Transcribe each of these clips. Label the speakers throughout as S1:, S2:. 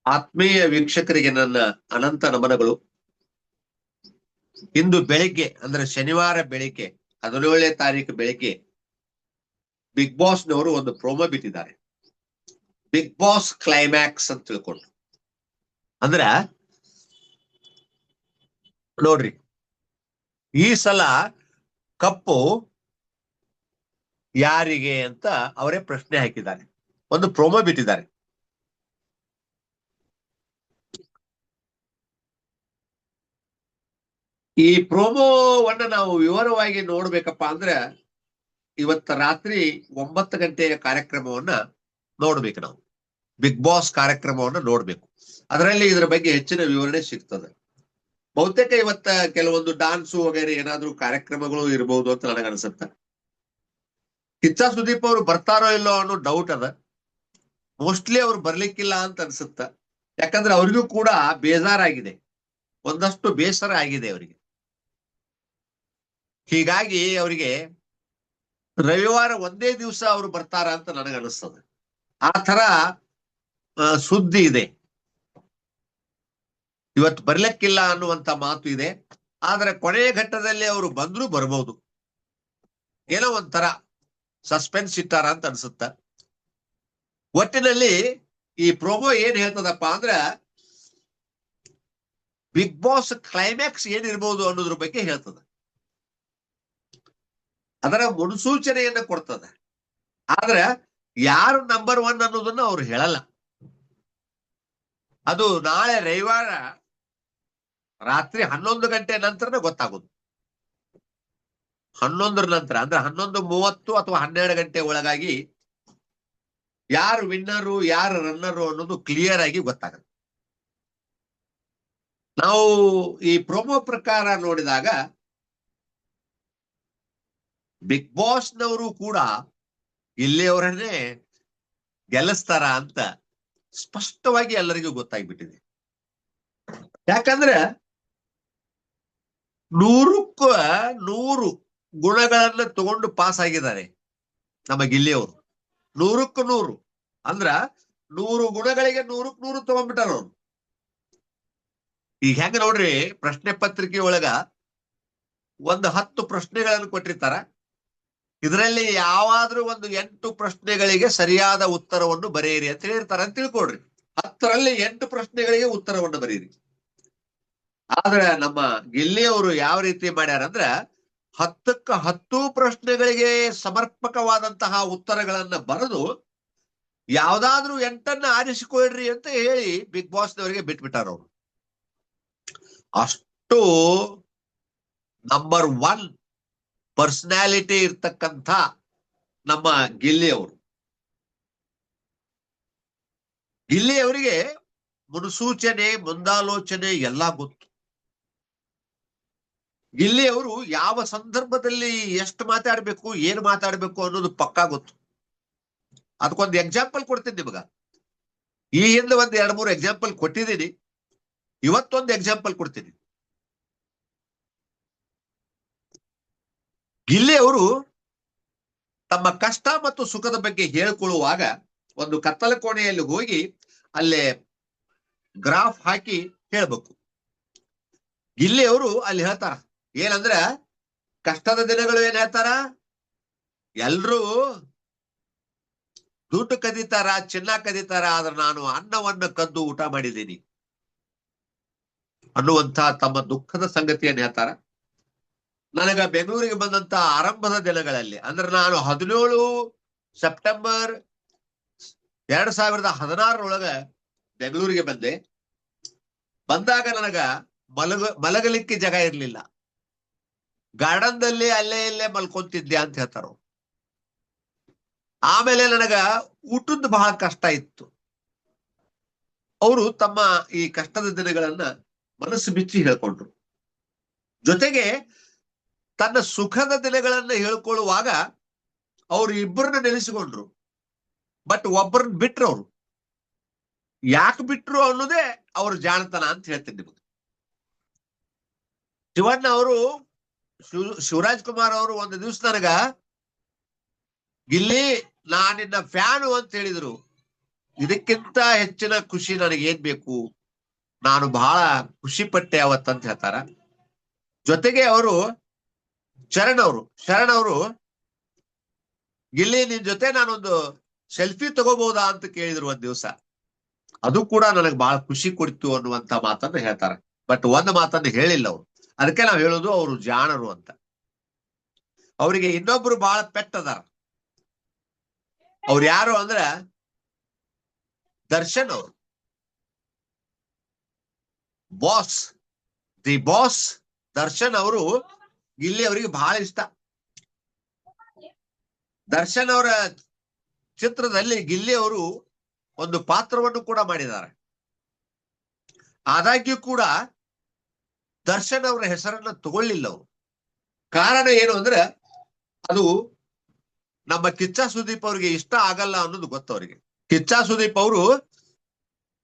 S1: ಆತ್ಮೀಯ ವೀಕ್ಷಕರಿಗೆ ನನ್ನ ಅನಂತ ನಮನಗಳು. ಇಂದು ಬೆಳಿಗ್ಗೆ ಅಂದ್ರೆ ಶನಿವಾರ ಬೆಳಿಗ್ಗೆ 17ನೇ ತಾರೀಕು ಬೆಳಿಗ್ಗೆ ಬಿಗ್ ಬಾಸ್ ನವರು ಒಂದು ಪ್ರೋಮೋ ಬಿಟ್ಟಿದ್ದಾರೆ. ಬಿಗ್ ಬಾಸ್ ಕ್ಲೈಮ್ಯಾಕ್ಸ್ ಅಂತ ತಿಳ್ಕೊಂಡು. ಅಂದ್ರ ನೋಡ್ರಿ, ಈ ಸಲ ಕಪ್ಪು ಯಾರಿಗೆ ಅಂತ ಅವರೇ ಪ್ರಶ್ನೆ ಹಾಕಿದ್ದಾರೆ. ಒಂದು ಪ್ರೋಮೋ ಬಿಟ್ಟಿದ್ದಾರೆ. ಈ ಪ್ರೋಮೋವನ್ನ ನಾವು ವಿವರವಾಗಿ ನೋಡ್ಬೇಕಪ್ಪ ಅಂದ್ರೆ ಇವತ್ತ ರಾತ್ರಿ 9 ಗಂಟೆಯ ಕಾರ್ಯಕ್ರಮವನ್ನ ನೋಡ್ಬೇಕು. ನಾವು ಬಿಗ್ ಬಾಸ್ ಕಾರ್ಯಕ್ರಮವನ್ನ ನೋಡ್ಬೇಕು. ಅದರಲ್ಲಿ ಇದರ ಬಗ್ಗೆ ಹೆಚ್ಚಿನ ವಿವರಣೆ ಸಿಗ್ತದೆ. ಬಹುತೇಕ ಇವತ್ತ ಕೆಲವೊಂದು ಡಾನ್ಸು ವಗೇರೆ ಏನಾದ್ರೂ ಕಾರ್ಯಕ್ರಮಗಳು ಇರಬಹುದು ಅಂತ ನನಗನ್ಸುತ್ತೆ. ಕಿಚ್ಚ ಸುದೀಪ್ ಅವರು ಬರ್ತಾರೋ ಇಲ್ಲೋ ಅನ್ನೋ ಡೌಟ್ ಅದ. ಮೋಸ್ಟ್ಲಿ ಅವ್ರು ಬರ್ಲಿಕ್ಕಿಲ್ಲ ಅಂತ ಅನ್ಸುತ್ತ. ಯಾಕಂದ್ರೆ ಅವ್ರಿಗೂ ಕೂಡ ಬೇಜಾರಾಗಿದೆ, ಒಂದಷ್ಟು ಬೇಸರ ಆಗಿದೆ ಅವರಿಗೆ. ಹೀಗಾಗಿ ಅವರಿಗೆ ರವಿವಾರ ಒಂದೇ ದಿವಸ ಅವರು ಬರ್ತಾರ ಅಂತ ನನಗನ್ನಿಸ್ತದೆ. ಆ ತರ ಸುದ್ದಿ ಇದೆ. ಇವತ್ತು ಬರ್ಲಿಕ್ಕಿಲ್ಲ ಅನ್ನುವಂತ ಮಾತು ಇದೆ. ಆದ್ರೆ ಕೊನೆಯ ಘಟ್ಟದಲ್ಲಿ ಅವರು ಬಂದ್ರು ಬರ್ಬೋದು. ಏನೋ ಒಂಥರ ಸಸ್ಪೆನ್ಸ್ ಇಟ್ಟಾರ ಅಂತ ಅನ್ಸುತ್ತ. ಒಟ್ಟಿನಲ್ಲಿ ಈ ಪ್ರೋಮೋ ಏನ್ ಹೇಳ್ತದಪ್ಪ ಅಂದ್ರ ಬಿಗ್ ಬಾಸ್ ಕ್ಲೈಮ್ಯಾಕ್ಸ್ ಏನಿರ್ಬೋದು ಅನ್ನೋದ್ರ ಬಗ್ಗೆ ಹೇಳ್ತದ. ಅದರ ಮುನ್ಸೂಚನೆಯನ್ನ ಕೊಡ್ತದ. ಆದ್ರೆ ಯಾರು ನಂಬರ್ 1 ಅನ್ನೋದನ್ನ ಅವ್ರು ಹೇಳಲ್ಲ. ಅದು ನಾಳೆ ರವಿವಾರ ರಾತ್ರಿ 11 ಗಂಟೆ ನಂತರನೇ ಗೊತ್ತಾಗೋದು. 11 ನಂತರ ಅಂದ್ರೆ 11:30 ಅಥವಾ 12 ಗಂಟೆ ಒಳಗಾಗಿ ಯಾರು ವಿನ್ನರು ಯಾರು ರನ್ನರು ಅನ್ನೋದು ಕ್ಲಿಯರ್ ಆಗಿ ಗೊತ್ತಾಗುತ್ತೆ. ನಾವು ಈ ಪ್ರೋಮೋ ಪ್ರಕಾರ ನೋಡಿದಾಗ ಬಿಗ್ ಬಾಸ್ನವರು ಕೂಡ ಇಲ್ಲಿಯವರನ್ನೇ ಗೆಲ್ಲಿಸ್ತಾರ ಅಂತ ಸ್ಪಷ್ಟವಾಗಿ ಎಲ್ಲರಿಗೂ ಗೊತ್ತಾಗ್ಬಿಟ್ಟಿದೆ. ಯಾಕಂದ್ರೆ 100ಕ್ಕೆ 100 ಗುಣಗಳನ್ನ ತಗೊಂಡು ಪಾಸ್ ಆಗಿದ್ದಾರೆ ನಮ್ಮ ಗಿಲ್ಲಿಯವರು. 100ಕ್ಕೆ 100 ಅಂದ್ರ 100 ಗುಣಗಳಿಗೆ 100ಕ್ಕೆ 100 ತಗೊಂಡ್ಬಿಟ್ಟಾರ ಅವ್ರು. ಈಗ ಹೆಂಗ ನೋಡ್ರಿ, ಪ್ರಶ್ನೆ ಪತ್ರಿಕೆ ಒಳಗ ಒಂದು 10 ಪ್ರಶ್ನೆಗಳನ್ನು ಕೊಟ್ಟಿರ್ತಾರ. ಇದರಲ್ಲಿ ಯಾವಾದ್ರೂ ಒಂದು 8 ಪ್ರಶ್ನೆಗಳಿಗೆ ಸರಿಯಾದ ಉತ್ತರವನ್ನು ಬರೆಯಿರಿ ಅಂತ ಹೇಳಿರ್ತಾರ ಅಂತ ತಿಳ್ಕೊಡ್ರಿ. 10ರಲ್ಲಿ 8 ಪ್ರಶ್ನೆಗಳಿಗೆ ಉತ್ತರವನ್ನು ಬರೀರಿ. ಆದ್ರೆ ನಮ್ಮ ಗಿಲ್ಲಿಯವರು ಯಾವ ರೀತಿ ಮಾಡ್ಯಾರ ಅಂದ್ರ 10ಕ್ಕೆ 10 ಪ್ರಶ್ನೆಗಳಿಗೆ ಸಮರ್ಪಕವಾದಂತಹ ಉತ್ತರಗಳನ್ನ ಬರೆದು ಯಾವ್ದಾದ್ರೂ 8ನ್ನ ಆರಿಸಿಕೊಳ್ರಿ ಅಂತ ಹೇಳಿ ಬಿಗ್ ಬಾಸ್ನವರಿಗೆ ಬಿಟ್ಬಿಟ್ಟಾರ ಅವರು. ಅಷ್ಟು ನಂಬರ್ 1 ಪರ್ಸನಾಲಿಟಿ ಇರ್ತಕ್ಕಂಥ ನಮ್ಮ ಗಿಲ್ಲಿಯವರು. ಗಿಲ್ಲಿಯವರಿಗೆ ಮುನ್ಸೂಚನೆ ಮುಂದಾಲೋಚನೆ ಎಲ್ಲ ಗೊತ್ತು. ಗಿಲ್ಲಿಯವರು ಯಾವ ಸಂದರ್ಭದಲ್ಲಿ ಎಷ್ಟು ಮಾತಾಡ್ಬೇಕು ಏನು ಮಾತಾಡ್ಬೇಕು ಅನ್ನೋದು ಪಕ್ಕಾ ಗೊತ್ತು. ಅದಕ್ಕೊಂದು ಎಕ್ಸಾಂಪಲ್ ಕೊಡ್ತೀನಿ ನಿಮಗ. ಈ ಹಿಂದೆ ಒಂದು 2-3 ಎಕ್ಸಾಂಪಲ್ ಕೊಟ್ಟಿದ್ದೀನಿ. ಇವತ್ತೊಂದು ಎಕ್ಸಾಂಪಲ್ ಕೊಡ್ತೀನಿ. ಗಿಲ್ಲಿಯವರು ತಮ್ಮ ಕಷ್ಟ ಮತ್ತು ಸುಖದ ಬಗ್ಗೆ ಹೇಳ್ಕೊಳ್ಳುವಾಗ ಒಂದು ಕತ್ತಲ ಕೋಣೆಯಲ್ಲಿ ಹೋಗಿ ಅಲ್ಲೇ ಗ್ರಾಫ್ ಹಾಕಿ ಹೇಳ್ಬೇಕು. ಗಿಲ್ಲಿಯವರು ಅಲ್ಲಿ ಹೇಳ್ತಾರ ಏನಂದ್ರ, ಕಷ್ಟದ ದಿನಗಳು ಏನ್ ಹೇಳ್ತಾರ, ಎಲ್ರೂ ದುಡ್ಡು ಕದೀತಾರ, ಚಿನ್ನ ಕದೀತಾರ, ಆದ್ರೆ ನಾನು ಅನ್ನವನ್ನು ಕದ್ದು ಊಟ ಮಾಡಿದ್ದೀನಿ ಅನ್ನುವಂತ ತಮ್ಮ ದುಃಖದ ಸಂಗತಿಯನ್ನು ಹೇಳ್ತಾರ. ನನಗ ಬೆಂಗಳೂರಿಗೆ ಬಂದಂತ ಆರಂಭದ ದಿನಗಳಲ್ಲಿ ಅಂದ್ರೆ ನಾನು 17 ಸೆಪ್ಟೆಂಬರ್ 2016 ಬೆಂಗಳೂರಿಗೆ ಬಂದಾಗ ನನಗ ಮಲಗಲಿಕ್ಕೆ ಜಾಗ ಇರ್ಲಿಲ್ಲ. ಗಾರ್ಡನ್ದಲ್ಲಿ ಅಲ್ಲೇ ಇಲ್ಲೇ ಮಲ್ಕೊಂತಿದ್ದೆ ಅಂತ ಹೇಳ್ತಾರ. ಆಮೇಲೆ ನನಗ ಊಟದ ಬಹಳ ಕಷ್ಟ ಇತ್ತು. ಅವರು ತಮ್ಮ ಈ ಕಷ್ಟದ ದಿನಗಳನ್ನ ಮನಸ್ಸು ಬಿಚ್ಚಿ ಹೇಳ್ಕೊಂಡ್ರು. ಜೊತೆಗೆ ತನ್ನ ಸುಖದ ದಿನಗಳನ್ನ ಹೇಳ್ಕೊಳ್ಳುವಾಗ ಅವ್ರು ಇಬ್ಬರನ್ನ ನೆನೆಸಿಕೊಂಡ್ರು. ಬಟ್ ಒಬ್ಬರನ್ನ ಬಿಟ್ರು. ಅವರು ಯಾಕೆ ಬಿಟ್ರು ಅನ್ನೋದೇ ಅವ್ರ ಜಾಣತನ ಅಂತ ಹೇಳ್ತೀನಿ ನಿಮಗೆ. ಶಿವಣ್ಣ ಅವರು ಶಿವರಾಜ್ ಕುಮಾರ್ ಅವರು ಒಂದು ದಿವಸ ನನಗ, ಗಿಲ್ಲಿ ನಾನಿನ್ನ ಫ್ಯಾನು ಅಂತ ಹೇಳಿದ್ರು. ಇದಕ್ಕಿಂತ ಹೆಚ್ಚಿನ ಖುಷಿ ನನಗೆ ಏನ್ ಬೇಕು, ನಾನು ಬಹಳ ಖುಷಿ ಪಟ್ಟೆ ಅವತ್ತಂತ ಹೇಳ್ತಾರ. ಜೊತೆಗೆ ಅವರು ಶರಣ್ ಅವರು ಗಿಲ್ಲಿ ನಿನ್ ಜೊತೆ ನಾನೊಂದು ಸೆಲ್ಫಿ ತಗೋಬಹುದಾ ಅಂತ ಕೇಳಿದ್ರು ಒಂದ್ ದಿವಸ. ಅದು ಕೂಡ ನನಗೆ ಬಹಳ ಖುಷಿ ಕೊಡ್ತು ಅನ್ನುವಂತ ಮಾತನ್ನ ಹೇಳ್ತಾರೆ. ಬಟ್ ಒಂದು ಮಾತನ್ನ ಹೇಳಿಲ್ಲ ಅವ್ರು. ಅದಕ್ಕೆ ನಾವು ಹೇಳೋದು ಅವರು ಜಾಣರು ಅಂತ. ಅವರಿಗೆ ಇನ್ನೊಬ್ರು ಬಹಳ ಪೆಟ್ ಅದಾರ. ಅವ್ರು ಯಾರು ಅಂದ್ರ ದರ್ಶನ್ ಅವರು, ದಿ ಬಾಸ್ ದರ್ಶನ್ ಅವರು ಗಿಲ್ಲಿ ಅವರಿಗೆ ಬಹಳ ಇಷ್ಟ. ದರ್ಶನ್ ಅವರ ಚಿತ್ರದಲ್ಲಿ ಗಿಲ್ಲಿ ಅವರು ಒಂದು ಪಾತ್ರವನ್ನು ಕೂಡ ಮಾಡಿದ್ದಾರೆ. ಆದಾಗ್ಯೂ ಕೂಡ ದರ್ಶನ್ ಅವರ ಹೆಸರನ್ನ ತಗೊಳ್ಳಿಲ್ಲ ಅವರು. ಕಾರಣ ಏನು ಅಂದ್ರೆ ಅದು ನಮ್ಮ ಕಿಚ್ಚ ಸುದೀಪ್ ಅವರಿಗೆ ಇಷ್ಟ ಆಗಲ್ಲ ಅನ್ನೋದು ಗೊತ್ತವರಿಗೆ. ಕಿಚ್ಚ ಸುದೀಪ್ ಅವರು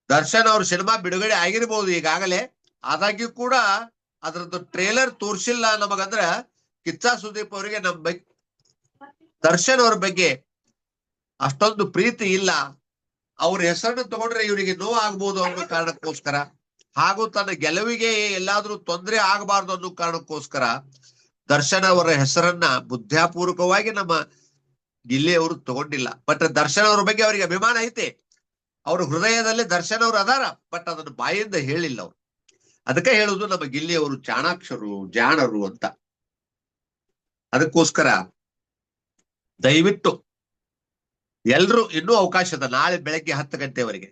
S1: ದರ್ಶನ್ ಅವ್ರ ಸಿನಿಮಾ ಬಿಡುಗಡೆ ಆಗಿರ್ಬೋದು ಈಗಾಗಲೇ, ಆದಾಗ್ಯೂ ಕೂಡ ಅದರದ್ದು ಟ್ರೇಲರ್ ತೋರ್ಸಿಲ್ಲ ನಮಗಂದ್ರ ಕಿಚ್ಚ ಸುದೀಪ್ ಅವರಿಗೆ ನಮ್ಮ ಬಗ್ಗೆ, ದರ್ಶನ್ ಅವ್ರ ಬಗ್ಗೆ ಅಷ್ಟೊಂದು ಪ್ರೀತಿ ಇಲ್ಲ. ಅವ್ರ ಹೆಸರನ್ನು ತಗೊಂಡ್ರೆ ಇವರಿಗೆ ನೋವು ಆಗ್ಬೋದು ಅನ್ನೋ ಕಾರಣಕ್ಕೋಸ್ಕರ, ಹಾಗೂ ತನ್ನ ಗೆಲುವಿಗೆ ಎಲ್ಲಾದ್ರೂ ತೊಂದರೆ ಆಗಬಾರ್ದು ಅನ್ನೋ ಕಾರಣಕ್ಕೋಸ್ಕರ ದರ್ಶನ್ ಅವರ ಹೆಸರನ್ನ ಬುದ್ಧಾಪೂರ್ವಕವಾಗಿ ನಮ್ಮ ಗಿಲ್ಲಿ ಅವರು ತಗೊಂಡಿಲ್ಲ. ಬಟ್ ದರ್ಶನ್ ಅವ್ರ ಬಗ್ಗೆ ಅವರಿಗೆ ಅಭಿಮಾನ ಐತೆ, ಅವ್ರ ಹೃದಯದಲ್ಲಿ ದರ್ಶನ್ ಅವರು ಅದಾರ. ಬಟ್ ಅದನ್ನು ಬಾಯಿಂದ ಹೇಳಿಲ್ಲ ಅವ್ರು. ಅದಕ್ಕೆ ಹೇಳುದು ನಮ್ಮ ಗಿಲ್ಲಿ ಅವರು ಚಾಣಾಕ್ಷರು, ಜಾಣರು ಅಂತ. ಅದಕ್ಕೋಸ್ಕರ ದಯವಿಟ್ಟು ಎಲ್ರು ಇನ್ನೂ ಅವಕಾಶ ಅದ. ನಾಳೆ ಬೆಳಗ್ಗೆ 10 ಗಂಟೆವರೆಗೆ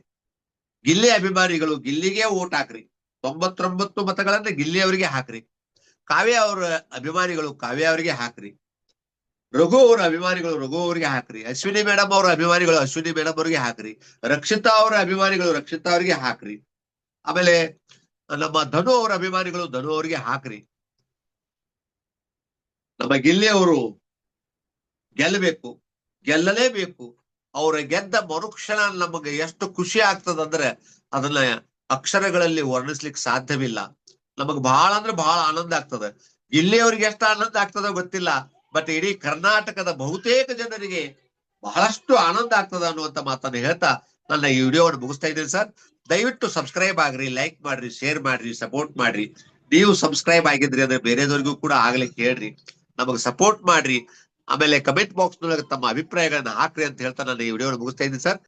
S1: ಗಿಲ್ಲಿ ಅಭಿಮಾನಿಗಳು ಗಿಲ್ಲಿಗೆ ಓಟ್ ಹಾಕ್ರಿ. 99 ಮತಗಳನ್ನ ಗಿಲ್ಲಿ ಅವರಿಗೆ ಹಾಕ್ರಿ. ಕಾವ್ಯ ಅವರ ಅಭಿಮಾನಿಗಳು ಕಾವ್ಯ ಅವರಿಗೆ ಹಾಕ್ರಿ. ರಘು ಅವರ ಅಭಿಮಾನಿಗಳು ರಘು ಅವರಿಗೆ ಹಾಕ್ರಿ. ಅಶ್ವಿನಿ ಮೇಡಮ್ ಅವರ ಅಭಿಮಾನಿಗಳು ಅಶ್ವಿನಿ ಮೇಡಮ್ ಅವರಿಗೆ ಹಾಕ್ರಿ. ರಕ್ಷಿತಾ ಅವರ ಅಭಿಮಾನಿಗಳು ರಕ್ಷಿತಾ ಅವರಿಗೆ ಹಾಕ್ರಿ. ಆಮೇಲೆ ನಮ್ಮ ಧನು ಅವರ ಅಭಿಮಾನಿಗಳು ಧನು ಅವರಿಗೆ ಹಾಕ್ರಿ. ನಮ್ಮ ಗಿಲ್ಲಿ ಅವರು ಗೆಲ್ಲಬೇಕು, ಗೆಲ್ಲಲೇಬೇಕು. ಅವರ ಗೆದ್ದ ಮರುಕ್ಷಣ ನಮಗೆ ಎಷ್ಟು ಖುಷಿ ಆಗ್ತದಂದ್ರೆ ಅದನ್ನ ಅಕ್ಷರಗಳಲ್ಲಿ ವರ್ಣಿಸ್ಲಿಕ್ಕೆ ಸಾಧ್ಯವಿಲ್ಲ. ನಮಗ್ ಬಹಳ ಅಂದ್ರೆ ಬಹಳ ಆನಂದ ಆಗ್ತದೆ. ಗಿಲ್ಲಿ ಅವ್ರಿಗೆ ಎಷ್ಟು ಆನಂದ ಆಗ್ತದೋ ಗೊತ್ತಿಲ್ಲ, ಬಟ್ ಇಡೀ ಕರ್ನಾಟಕದ ಬಹುತೇಕ ಜನರಿಗೆ ಬಹಳಷ್ಟು ಆನಂದ ಆಗ್ತದ ಅನ್ನುವಂತ ಮಾತನ್ನ ಹೇಳ್ತಾ ನನ್ನ ಈ ವಿಡಿಯೋವನ್ನು ಮುಗಿಸ್ತಾ ಇದ್ದೀನಿ ಸರ್. ದಯವಿಟ್ಟು ಸಬ್ಸ್ಕ್ರೈಬ್ ಆಗ್ರಿ, ಲೈಕ್ ಮಾಡ್ರಿ, ಶೇರ್ ಮಾಡ್ರಿ, ಸಪೋರ್ಟ್ ಮಾಡ್ರಿ. ನೀವು ಸಬ್ಸ್ಕ್ರೈಬ್ ಆಗಿದ್ರಿ ಅಂದ್ರೆ ಬೇರೆದವ್ರಿಗೂ ಕೂಡ ಆಗ್ಲಿಕ್ಕೆ ಹೇಳ್ರಿ, ನಮಗ್ ಸಪೋರ್ಟ್ ಮಾಡ್ರಿ. ಆಮೇಲೆ ಕಮೆಂಟ್ ಬಾಕ್ಸ್ ನೊಳಗೆ ತಮ್ಮ ಅಭಿಪ್ರಾಯಗಳನ್ನ ಹಾಕ್ರಿ ಅಂತ ಹೇಳ್ತಾ ನಾನು ಈ ವಿಡಿಯೋವನ್ನು ಮುಗಿಸ್ತಾ ಇದ್ದೀನಿ ಸರ್.